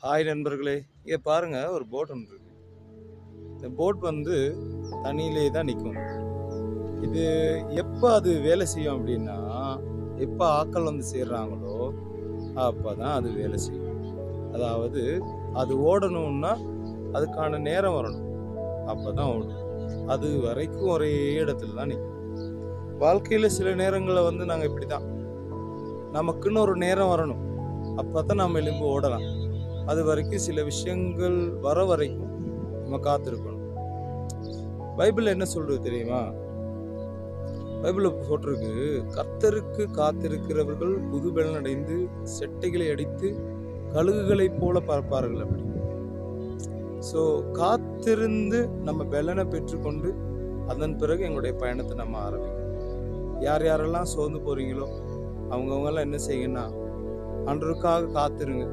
Hi நண்பர்களே, இங்கே பாருங்க ஒரு போட் ஒன்று இருக்கு. இந்த போட் வந்து தண்ணியிலே தான் நிற்கும். இது எப்போ அது வேலை செய்யும் அப்படின்னா, எப்போ ஆட்கள் வந்து சேர்றாங்களோ அப்போ தான் அது வேலை செய்யும். அதாவது அது ஓடணும்னா அதுக்கான நேரம் வரணும், அப்போ தான் ஓடும். அது வரைக்கும் ஒரே இடத்துல தான் நிற்கும். வாழ்க்கையில் சில நேரங்களில் வந்து நாங்கள் இப்படி தான், நமக்குன்னு ஒரு நேரம் வரணும், அப்போ தான் நம்ம எலும்பு ஓடலாம். அது வரைக்கும் சில விஷயங்கள் வர வரைக்கும் நம்ம காத்திருக்கணும். பைபிள் என்ன சொல்றது தெரியுமா? பைபிள் போட்டிருக்கு, கர்த்தருக்கு காத்திருக்கிறவர்கள் புதுபலன் அடைந்து செட்டைகளை அடித்து கழுகுகளை போல பறப்பார்கள் அப்படி. ஸோ காத்திருந்து நம்ம பலனை பெற்றுக்கொண்டு அதன் பிறகு எங்களுடைய பயணத்தை நம்ம ஆரம்பிக்கணும். யாரெல்லாம் சோர்ந்து போறீங்களோ அவங்கவுங்கெல்லாம் என்ன செய்யுங்கன்னா, ஆண்டவருக்காக காத்திருங்க.